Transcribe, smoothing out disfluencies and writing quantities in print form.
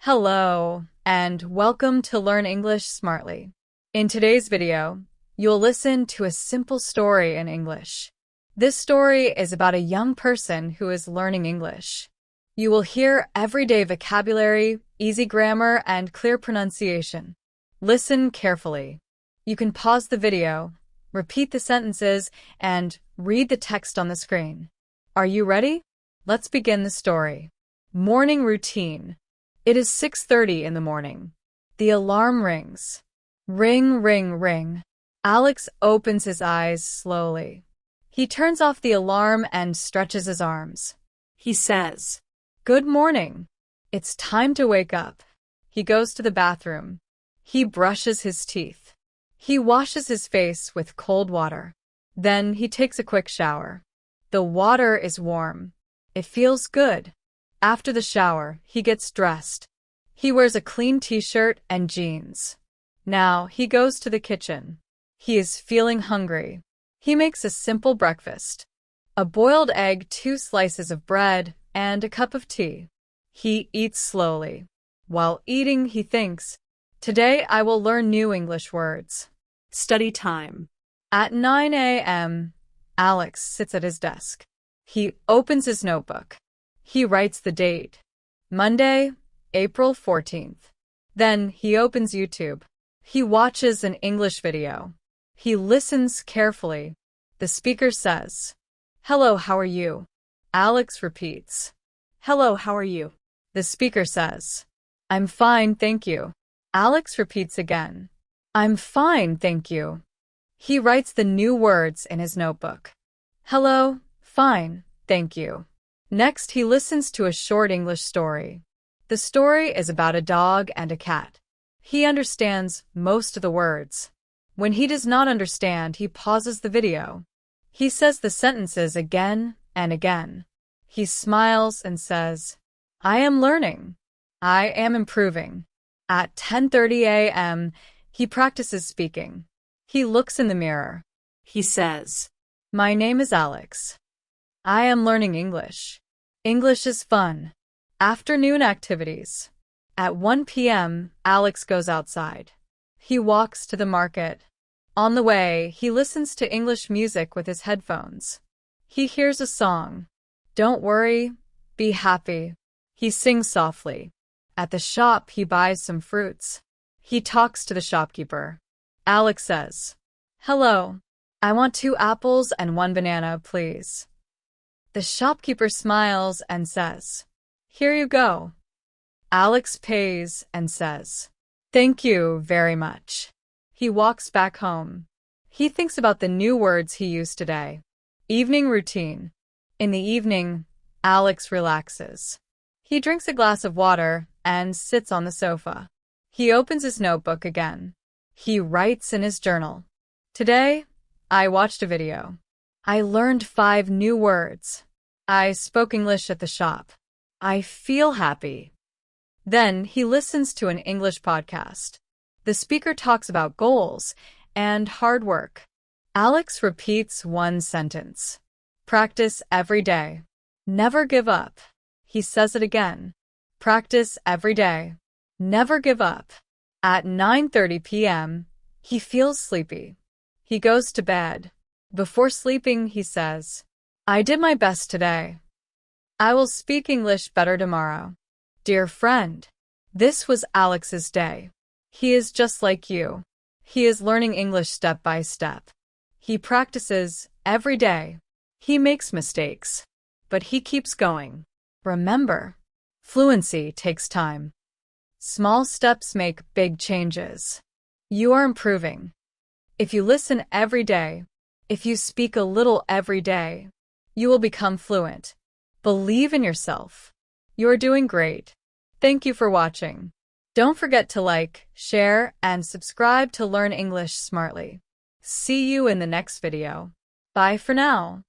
Hello, and welcome to Learn English Smartly. In today's video, you'll listen to a simple story in English. This story is about a young person who is learning English. You will hear everyday vocabulary, easy grammar, and clear pronunciation. Listen carefully. You can pause the video, repeat the sentences, and read the text on the screen. Are you ready? Let's begin the story. Morning routine. It is 6:30 in the morning. The alarm rings. Ring, ring, ring. Alex opens his eyes slowly. He turns off the alarm and stretches his arms. He says, "Good morning. It's time to wake up." He goes to the bathroom. He brushes his teeth. He washes his face with cold water. Then he takes a quick shower. The water is warm. It feels good. After the shower, he gets dressed. He wears a clean t-shirt and jeans. Now he goes to the kitchen. He is feeling hungry. He makes a simple breakfast. A boiled egg, 2 slices of bread, and a cup of tea. He eats slowly. While eating, he thinks, "Today I will learn new English words." Study time. At 9 a.m., Alex sits at his desk. He opens his notebook. He writes the date, Monday, April 14th. Then he opens YouTube. He watches an English video. He listens carefully. The speaker says, "Hello, how are you?" Alex repeats, "Hello, how are you?" The speaker says, "I'm fine, thank you." Alex repeats again, "I'm fine, thank you." He writes the new words in his notebook. Hello, fine, thank you. Next, he listens to a short English story. The story is about a dog and a cat. He understands most of the words. When he does not understand, he pauses the video. He says the sentences again and again. He smiles and says, "I am learning. I am improving." At 10:30 a.m., he practices speaking. He looks in the mirror. He says, "My name is Alex. I am learning English. English is fun." Afternoon activities. At 1 p.m., Alex goes outside. He walks to the market. On the way, he listens to English music with his headphones. He hears a song. "Don't worry, be happy." He sings softly. At the shop, he buys some fruits. He talks to the shopkeeper. Alex says, "Hello, I want 2 apples and 1 banana, please." The shopkeeper smiles and says, "Here you go." Alex pays and says, "Thank you very much." He walks back home. He thinks about the new words he used today. Evening routine. In the evening, Alex relaxes. He drinks a glass of water and sits on the sofa. He opens his notebook again. He writes in his journal, "Today, I watched a video. I learned 5 new words. I spoke English at the shop. I feel happy." Then he listens to an English podcast. The speaker talks about goals and hard work. Alex repeats one sentence. Practice every day. Never give up. He says it again. Practice every day. Never give up. At 9:30 p.m., he feels sleepy. He goes to bed. Before sleeping, he says, "I did my best today. I will speak English better tomorrow." Dear friend, this was Alex's day. He is just like you. He is learning English step by step. He practices every day. He makes mistakes, but he keeps going. Remember, fluency takes time. Small steps make big changes. You are improving. If you listen every day, if you speak a little every day, you will become fluent. Believe in yourself. You are doing great. Thank you for watching. Don't forget to like, share, and subscribe to learn English smartly. See you in the next video. Bye for now.